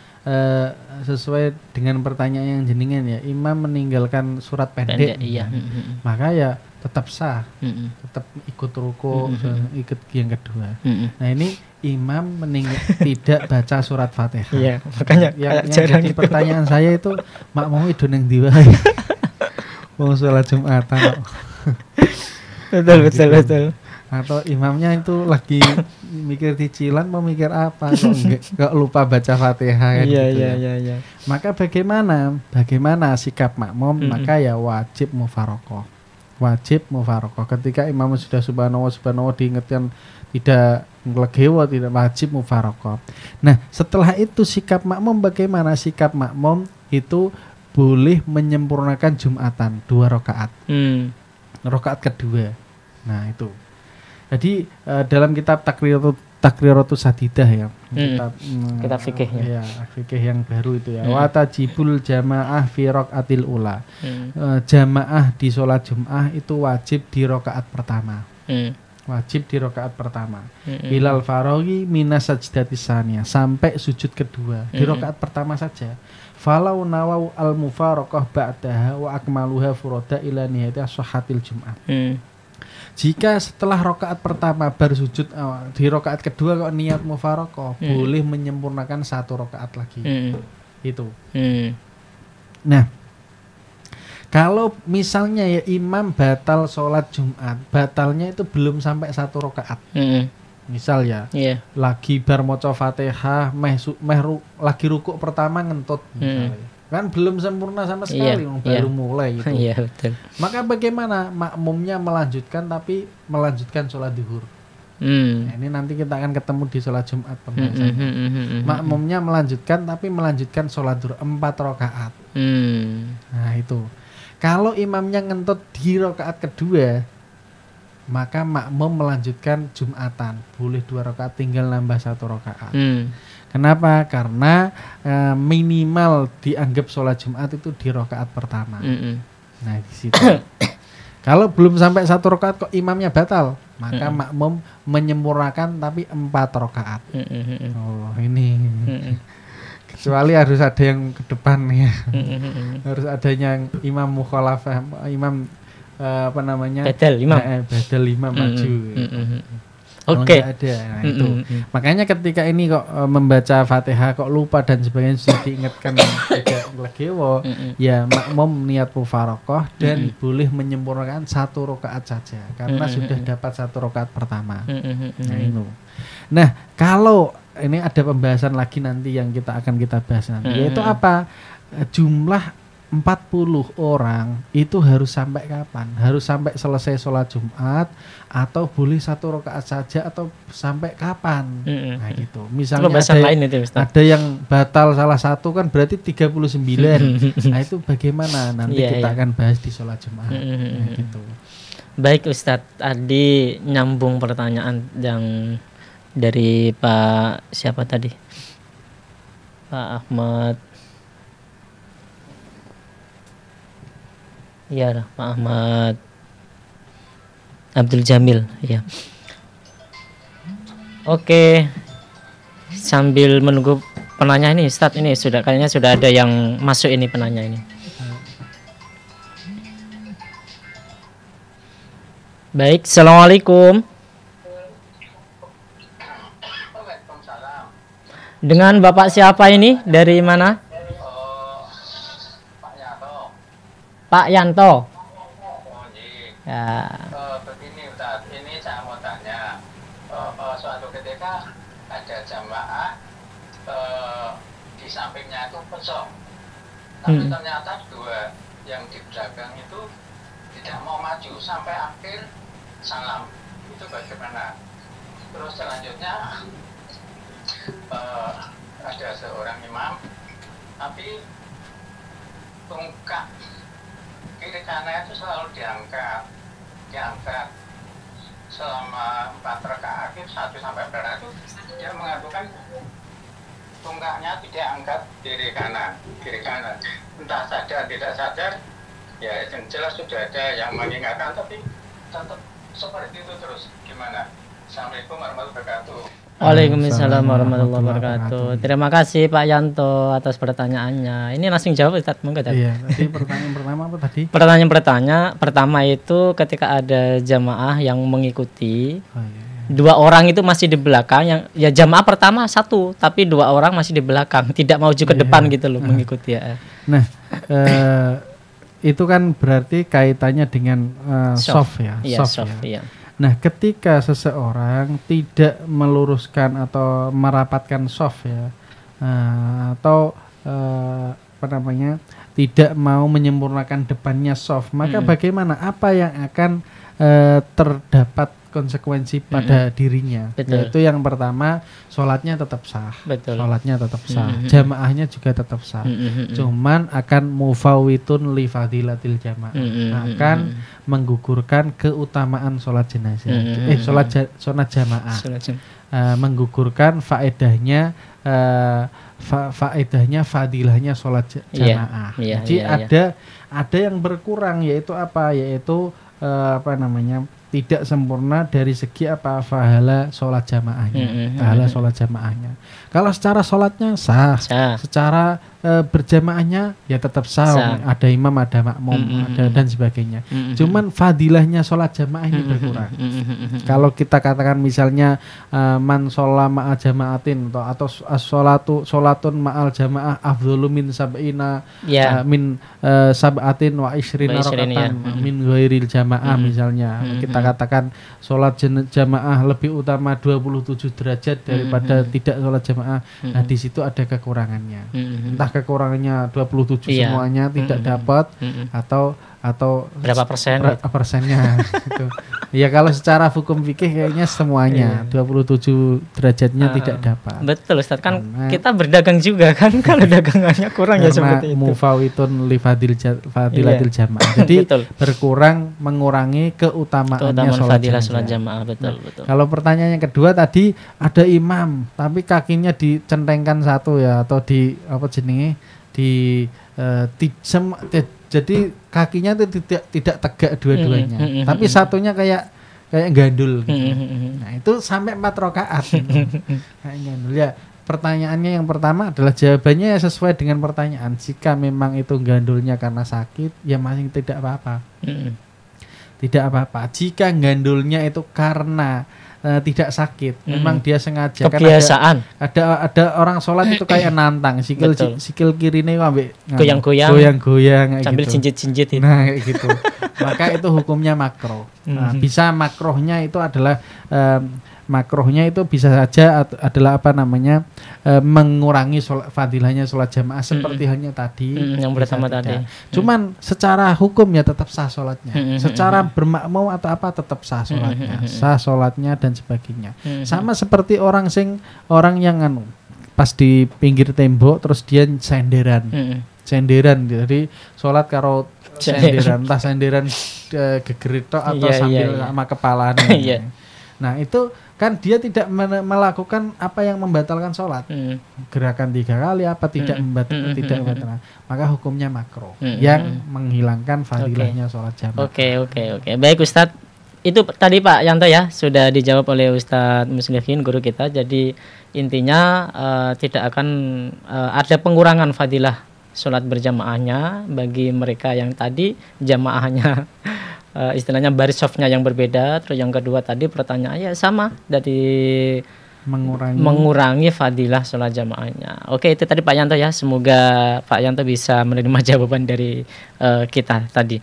sesuai dengan pertanyaan yang jenengan ya, imam meninggalkan surat pendek, iya. Maka ya tetap sah, tetap ikut ruku, ikut yang kedua. Nah ini imam tidak baca surat Fatihah. Iya, makanya yang jarang jadi itu. pertanyaan saya itu makmum itu neng di wae. Mau sholat Jumatan. Betul. Atau imamnya itu lagi mikir cicilan mau mikir apa kok lupa baca Fatihah kan gitu ya. Iya. Maka bagaimana sikap makmum? Maka ya wajib mufarokoh. Ketika imam sudah subhanallah diingatkan tidak ngelegewo, tidak wajib mufarokoh. Nah setelah itu sikap makmum bagaimana? Sikap makmum itu boleh menyempurnakan Jumatan 2 rakaat. Rakaat kedua. Nah itu. Jadi dalam kitab Takriratus Sadidah ya. Kitab fikihnya. Ya, fikih yang baru itu ya. Wa tajibul jamaah fi raqatil ula. Jamaah di sholat Jum'ah itu wajib di rakaat pertama. Ilal faraghi minas sajdatis saniyah, sampai sujud kedua di rakaat pertama saja. Falau nawau al mufaraqah ba'daha wa akmaluha furoda ila nihayati sahhatil Jum'ah. Jika setelah rakaat pertama baru sujud, di rakaat kedua kok niat mufaraqah, boleh menyempurnakan 1 rakaat lagi. Itu. Nah, kalau misalnya ya imam batal sholat Jumat, batalnya itu belum sampai 1 rakaat. Misal ya, lagi bar maca Fatihah, lagi rukuk pertama ngentut misalnya. Kan belum sempurna sama sekali, baru mulai gitu. Iya, betul. Maka bagaimana makmumnya melanjutkan tapi melanjutkan sholat zuhur? Nah, ini nanti kita akan ketemu di sholat Jumat pembahasannya. Makmumnya melanjutkan tapi melanjutkan sholat zuhur 4 rakaat. Nah itu. Kalau imamnya ngentut di rakaat kedua, maka makmum melanjutkan Jumatan, boleh 2 rakaat, tinggal nambah 1 rakaat. Kenapa? Karena minimal dianggap sholat Jumat itu di rakaat pertama. Nah di situ. Kalau belum sampai 1 rakaat kok imamnya batal, maka makmum menyempurnakan tapi 4 rakaat. Oh ini. Kecuali harus ada yang ke depan ya. Harus adanya imam mukhalafah, imam badal imam maju. Oke. Ada. Nah, itu. Makanya ketika ini kok membaca Fatihah kok lupa dan sebagainya sudah diingatkan tidak legewo, ya makmum niat mufaraqah dan boleh menyempurnakan 1 rakaat saja karena sudah dapat 1 rakaat pertama. Nah, itu. Nah, kalau ini ada pembahasan lagi nanti yang kita bahas nanti, yaitu apa? Jumlah 40 orang itu harus sampai kapan? Harus sampai selesai sholat Jumat atau boleh 1 rakaat saja atau sampai kapan? Nah gitu. Misalnya ada yang batal salah satu kan berarti 39. Nah itu bagaimana? Nanti kita akan bahas di sholat Jumat. Nah, gitu. Baik Ustadz, tadi nyambung pertanyaan yang dari Pak siapa tadi? Pak Ahmad. Ya, Pak Ahmad Abdul Jamil, ya. Oke. Sambil menunggu penanya ini, Ustaz, ini kayaknya sudah ada yang masuk ini penanya ini. Baik, Assalamualaikum. Dengan Bapak siapa ini? Dari mana? Pak Yanto. Ya. Begini Ustaz, ini saya mau tanya. Suatu ketika ada jamaah di sampingnya itu kosong, tapi ternyata 2 yang di belakang itu tidak mau maju sampai akhir salam. Itu bagaimana? Terus selanjutnya ada seorang imam, tapi tungkak kiri kanan itu selalu diangkat selama 4 rakaat akhir 1 sampai berapa itu dia mengatakan tungkaknya tidak angkat kiri kanan, entah sadar tidak sadar ya yang jelas sudah ada yang mengingatkan tapi tetap seperti itu terus. Gimana? Assalamualaikum warahmatullahi wabarakatuh. Waalaikumsalam warahmatullahi wabarakatuh. Terima kasih Pak Yanto atas pertanyaannya. Ini langsung jawab Ustaz, monggo Ustaz. Iya, tadi pertanyaan pertama apa tadi? Pertanyaan pertama itu ketika ada jamaah yang mengikuti, Oh, iya. 2 orang itu masih di belakang, yang ya jamaah pertama 1, tapi 2 orang masih di belakang, tidak maju ke depan gitu loh mengikuti ya. Nah, itu kan berarti kaitannya dengan soft ya, Iya, soft soft, ya. iya. Nah, ketika seseorang tidak meluruskan atau merapatkan soft ya, atau apa namanya, tidak mau menyempurnakan depannya soft, maka bagaimana? Apa yang akan terdapat konsekuensi pada dirinya? Betul. Yaitu yang pertama, sholatnya tetap sah. Betul. Sholatnya tetap sah, jamaahnya juga tetap sah. Cuman akan mufawwitun li fadilatil jamaah, akan menggugurkan keutamaan sholat jenazah, sholat jamaah, menggugurkan faedahnya fadilahnya sholat jamaah. Jadi ada yang berkurang, yaitu apa? Yaitu apa namanya, tidak sempurna dari segi apa, pahala sholat jamaahnya, pahala sholat jamaahnya. Kalau secara sholatnya sah, secara berjamaahnya ya tetap sah. Ada imam, ada makmum, ada dan sebagainya. Cuman fadilahnya sholat jamaah ini berkurang. Kalau kita katakan misalnya man sholla ma'a jamaatin atau sholatun ma'al jamaah afdhalu min sab'ina min sab'atin wa ishrina rakatan min ghairil jamaah, misalnya kita katakan sholat jamaah lebih utama 27 derajat daripada tidak sholat jamaah. Nah, di situ ada kekurangannya. Entah kekurangannya 27 semuanya tidak dapat, atau berapa persennya gitu. Ya kalau secara hukum fikih kayaknya semuanya 27 derajatnya tidak dapat. Betul Ustaz, kan kita berdagang juga kan, kalau dagangannya kurang ya seperti itu. Mufawwitun li fadilatil jamaah. Jadi berkurang, mengurangi keutamaannya sholat jamaah. Betul. Kalau pertanyaan yang kedua tadi, ada imam tapi kakinya dicentengkan satu ya, atau di apa jenenge, jadi kakinya itu tidak tegak dua-duanya, tapi satunya kayak gandul gitu. Nah, itu sampai 4 rakaat gitu. Kayak gandul ya. Pertanyaannya yang pertama adalah jawabannya ya sesuai dengan pertanyaan. Jika memang itu gandulnya karena sakit, ya masih tidak apa-apa. Tidak apa-apa. Jika gandulnya itu karena tidak sakit, memang dia sengaja, kebiasaan. Kan ada orang sholat itu kayak nantang, sikil kirinya ambek goyang-goyang sambil gitu. cinjit-cinjit itu. Nah, kayak gitu. Maka itu hukumnya makruh. Nah, bisa makruhnya itu adalah makruhnya itu bisa saja adalah apa namanya, mengurangi fadilahnya sholat jamaah seperti halnya tadi yang pertama tadi. Cuman secara hukum ya tetap sah sholatnya, secara bermakmum atau apa tetap sah sholatnya, sah sholatnya dan sebagainya. Sama seperti orang yang pas di pinggir tembok terus dia senderan, jadi sholat karo senderan, entah senderan gegerit atau sambil sama kepalanya. Nah, itu kan dia tidak melakukan apa yang membatalkan sholat, gerakan 3 kali apa tidak membatalkan, maka hukumnya makruh yang menghilangkan fadilahnya sholat jamaah. Oke. Baik Ustadz, itu tadi Pak Yanto ya sudah dijawab oleh Ustadz Muslihin, guru kita. Jadi intinya tidak akan ada pengurangan fadilah sholat berjamaahnya bagi mereka yang tadi jamaahnya istilahnya baris softnya yang berbeda. Terus yang kedua tadi pertanyaannya sama, dari mengurangi fadilah sholat jamaahnya. Oke, itu tadi Pak Yanto ya. Semoga Pak Yanto bisa menerima jawaban dari kita tadi.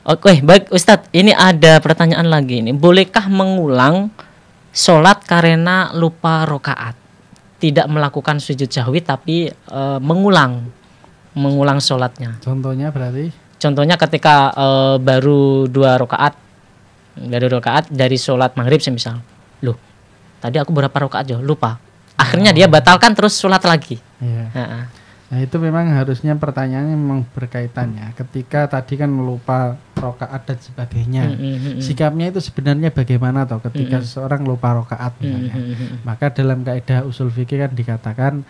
Oke, baik Ustadz, ini ada pertanyaan lagi ini. Bolehkah mengulang sholat karena lupa rokaat? Tidak melakukan sujud sahwi tapi mengulang sholatnya. Contohnya berarti? Contohnya ketika baru 2 rakaat dari sholat maghrib semisal, loh tadi aku berapa rakaat lupa, akhirnya dia batalkan terus sholat lagi. Nah itu memang harusnya pertanyaannya memang berkaitan ya. Ketika tadi kan lupa rokaat dan sebagainya, sikapnya itu sebenarnya bagaimana toh ketika seseorang lupa rokaat misalnya. Maka dalam kaidah usul fikih kan dikatakan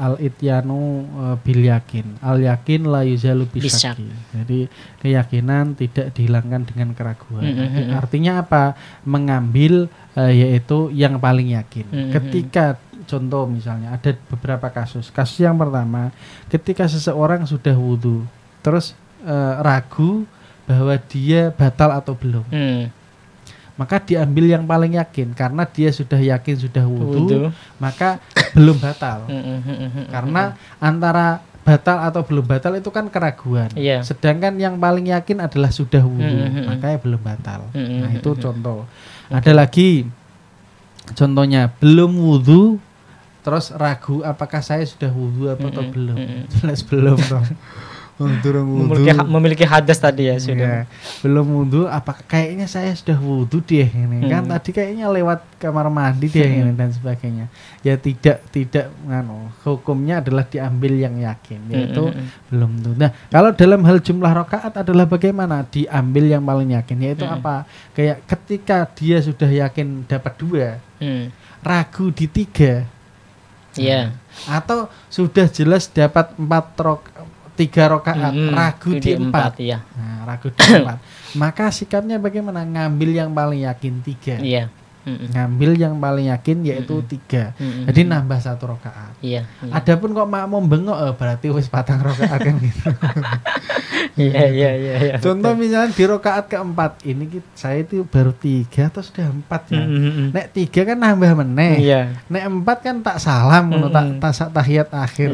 al-ityanu bil yakin, al yakin la yuzalu bisyaki. Jadi keyakinan tidak dihilangkan dengan keraguan. Artinya apa? Mengambil yaitu yang paling yakin. Ketika contoh misalnya ada beberapa kasus yang pertama, ketika seseorang sudah wudhu terus ragu bahwa dia batal atau belum, maka diambil yang paling yakin karena dia sudah yakin sudah wudhu, maka belum batal. Karena antara batal atau belum batal itu kan keraguan, sedangkan yang paling yakin adalah sudah wudhu, makanya belum batal. Nah itu contoh. Ada lagi contohnya, belum wudhu terus ragu apakah saya sudah wudhu atau belum. Jelas belum dong. Memiliki hadas tadi ya sudah. Belum wudhu, apakah kayaknya saya sudah wudhu deh ini. Kan tadi kayaknya lewat kamar mandi deh ini dan sebagainya. Ya tidak hukumnya adalah diambil yang yakin, yaitu belum wudhu. Nah, kalau dalam hal jumlah rakaat adalah bagaimana? Diambil yang paling yakin, yaitu apa? Kayak ketika dia sudah yakin dapat 2, ragu di 3. Atau sudah jelas dapat 3 rakaat, ragu di 4. Nah, ragu di 4. Maka sikapnya bagaimana? Ngambil yang paling yakin 3. Ngambil yang paling yakin yaitu 3. Jadi nambah 1 rakaat. Adapun kok makmum bengok berarti wis 4 rakaat kan gitu. Contoh misalnya di rakaat keempat ini saya itu baru 3 atau sudah 4 ya. Nek 3 kan nambah meneh. Nek 4 kan tak salam tak tahiyat akhir.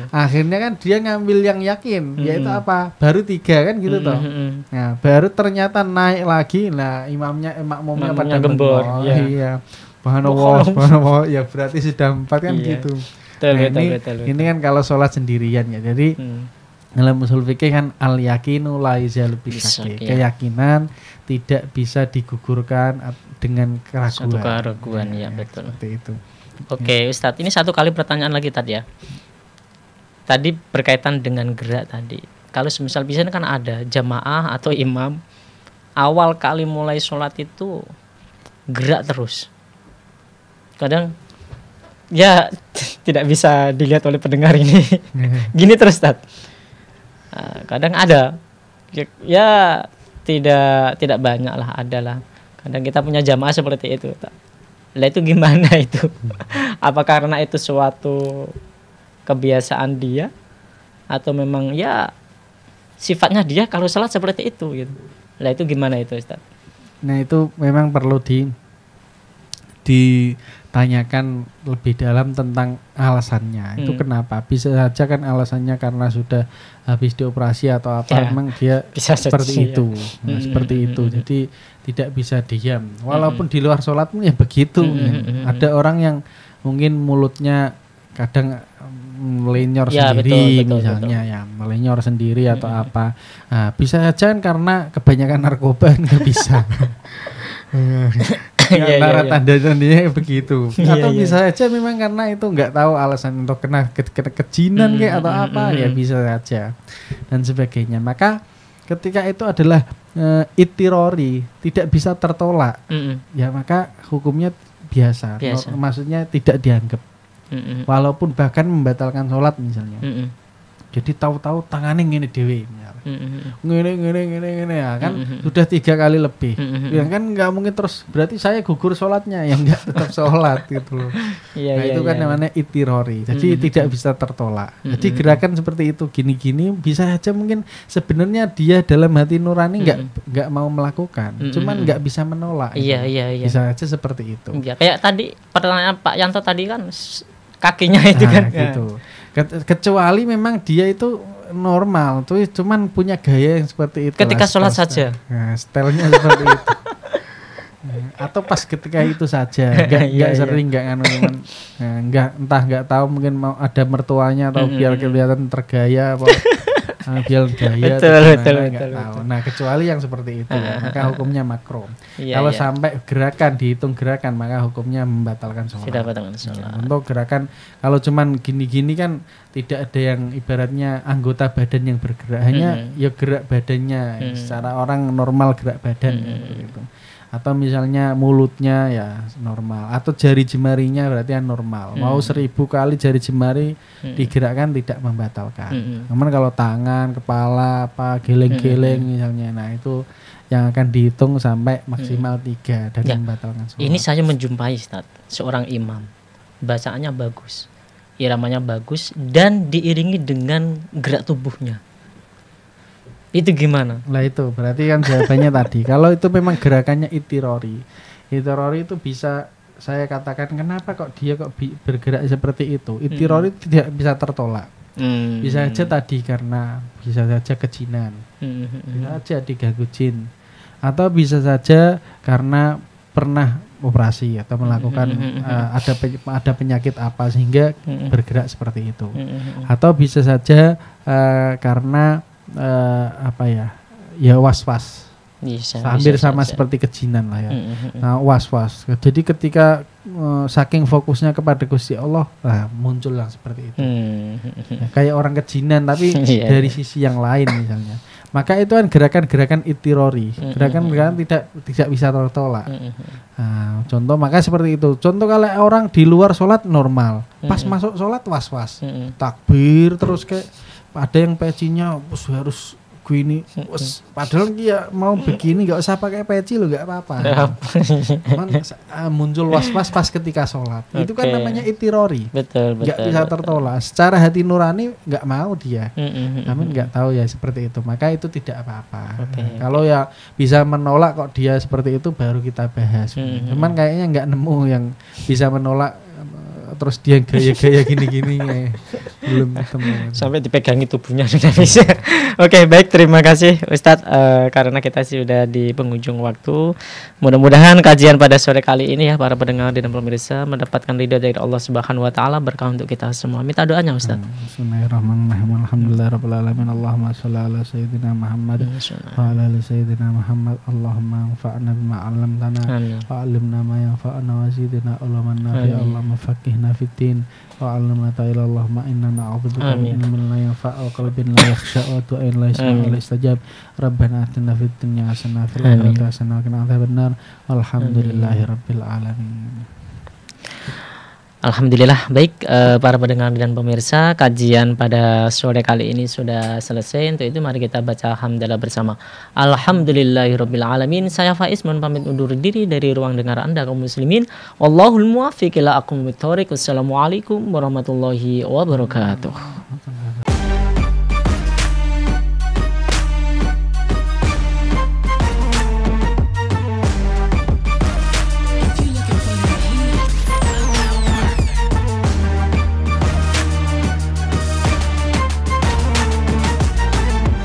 Akhirnya kan dia ngambil yang yakin yaitu apa? Baru 3 kan gitu toh. Nah, baru ternyata naik lagi. Nah, makmumnya pada gembor. Iya. Subhanallah. Ya berarti sudah 4 kan gitu. Betul. Ini kan kalau sholat sendirian ya. Jadi dalam usul fikih kan al yakinu la yuzalu bisyaki. Keyakinan tidak bisa digugurkan dengan keraguan. Suatu keraguan ya betul. Seperti itu. Oke, Ustadz, ini satu kali pertanyaan lagi tadi ya. Tadi berkaitan dengan gerak tadi. Kalau semisal biasanya kan ada jamaah atau imam awal kali mulai sholat itu gerak terus. Kadang ya tidak bisa dilihat oleh pendengar ini. Gini terus, Ustadz. Kadang ada ya tidak banyak lah, adalah kadang kita punya jamaah seperti itu. Lah itu gimana itu? Apa karena itu suatu kebiasaan dia atau memang ya sifatnya dia kalau salat seperti itu gitu. Lah itu gimana itu, Ustaz? Nah itu memang perlu ditanyakan lebih dalam tentang alasannya. Itu kenapa? Bisa saja kan alasannya karena sudah habis dioperasi atau apa, memang dia bisa seperti itu. Nah, seperti itu. Jadi tidak bisa diam. Walaupun di luar sholat pun ya begitu. Ada orang yang mungkin mulutnya kadang melenyor sendiri, betul, misalnya ya melenyor sendiri atau apa. Nah, bisa saja kan karena kebanyakan narkoba nggak bisa. Antara tanda-tandanya begitu. Atau bisa saja memang karena itu nggak tahu alasan untuk kena kejinan kayak atau apa, ya bisa saja dan sebagainya. Maka ketika itu adalah itirori, tidak bisa tertolak, ya maka hukumnya biasa. Maksudnya tidak dianggap, walaupun bahkan membatalkan sholat misalnya. Jadi tahu-tahu tangannya ngene dhewe ngene ya kan sudah 3 kali lebih. Ya kan nggak mungkin terus berarti saya gugur sholatnya, ya enggak, tetap sholat gitu loh. Nah itu kan namanya itirori. Jadi tidak bisa tertolak. Jadi gerakan seperti itu gini-gini bisa aja mungkin sebenarnya dia dalam hati nurani nggak mau melakukan, cuman nggak bisa menolak. Iya. Bisa aja seperti itu. Ya, kayak tadi pertanyaan Pak Yanto tadi kan kakinya itu kan gitu. Kecuali memang dia itu normal tuh, cuman punya gaya yang seperti itu ketika sholat saja. Nah, stylenya seperti itu. Atau pas ketika itu saja, nggak sering, nggak cuman nggak tahu mungkin mau ada mertuanya atau biar kelihatan tergaya ambil gaya Betul, atau betul, gimana, nggak betul, tahu. betul. Nah kecuali yang seperti itu ya, maka hukumnya makruh. Iya, Kalau iya. sampai gerakan dihitung gerakan maka hukumnya membatalkan sholat. Sudah batalkan Ya, sholat. untuk gerakan kalau cuman gini-gini kan tidak ada yang ibaratnya anggota badan yang bergerak, hanya ya gerak badannya secara orang normal gerak badan gitu. Atau misalnya mulutnya ya normal, atau jari jemarinya berarti yang normal. Mau 1000 kali jari jemari digerakkan tidak membatalkan. Namun kalau tangan, kepala, apa geleng-geleng misalnya, nah itu yang akan dihitung sampai maksimal 3 dan Ya. membatalkan sholat. Ini saya menjumpai Ustaz, seorang imam. Bacaannya bagus, iramanya bagus dan diiringi dengan gerak tubuhnya. Itu gimana? Lah itu berarti kan jawabannya tadi. Kalau itu memang gerakannya itirori. Itirori itu bisa saya katakan kenapa kok dia kok bergerak seperti itu. Itirori tidak bisa tertolak. Bisa saja tadi karena bisa saja kejinan. Bisa saja diganggu jin. Atau bisa saja karena pernah operasi atau melakukan ada penyakit apa sehingga bergerak seperti itu. Atau bisa saja karena apa ya was-was, hampir sama seperti kejinan lah ya. Nah was-was, jadi ketika saking fokusnya kepada Gusti Allah, muncul yang seperti itu. Ya, kayak orang kejinan tapi dari sisi yang lain misalnya. Maka itu kan gerakan-gerakan itirori, gerakan-gerakan tidak bisa tertolak. Nah, contoh maka seperti itu. Contoh kalau orang di luar sholat normal, pas masuk sholat was-was, takbir terus kayak ada yang pecinya harus gini, padahal dia mau begini nggak usah pakai peci lo nggak apa-apa. Muncul was-was pas ketika sholat. Itu kan namanya itirori. Betul, Nggak bisa tertolak. Secara hati nurani nggak mau dia. Namun nggak tahu ya seperti itu. Maka itu tidak apa-apa. Kalau ya bisa menolak kok dia seperti itu baru kita bahas. Cuman kayaknya nggak nemu yang bisa menolak terus dia gaya-gaya gini-gini belum ketemu. Sampai dipegangi tubuhnya sudah bisa. Oke, baik, terima kasih Ustadz, karena kita sudah di penghujung waktu. Mudah-mudahan kajian pada sore kali ini ya para pendengar dan pemirsa mendapatkan ridha dari Allah Subhanahu wa taala, berkah untuk kita semua. Minta doanya Ustadz. Bismillahirrahmanirrahim. Alhamdulillahirabbil alamin. Allahumma shalli ala sayyidina Muhammad wa ala ali sayyidina Muhammad. Allahumma anfa'na bima 'allamtana wa 'allimna ma yanfa'una wa zidna ilman nafi'a. Allahumma faqihna fiddin wa 'allimna ta'ala. Allahumma inna na'udzubika min ilmin la yanfa'u wa qalbin la yakhsha'u wa du'ain la yasma'u wa la yastajab. Rabbana atina fid dunya hasanah wa fil akhirati hasanah wa qina adzabannar. Walhamdulillahirabbil alamin. Alhamdulillah, baik para pendengar dan pemirsa, kajian pada sore kali ini sudah selesai. Untuk itu mari kita baca hamdalah bersama. Alhamdulillahirabbil alamin. Saya Faiz mohon pamit undur diri dari ruang dengar Anda kaum muslimin. Wallahul muwaffiq ila aqwamit thoriq. Wassalamualaikum warahmatullahi wabarakatuh.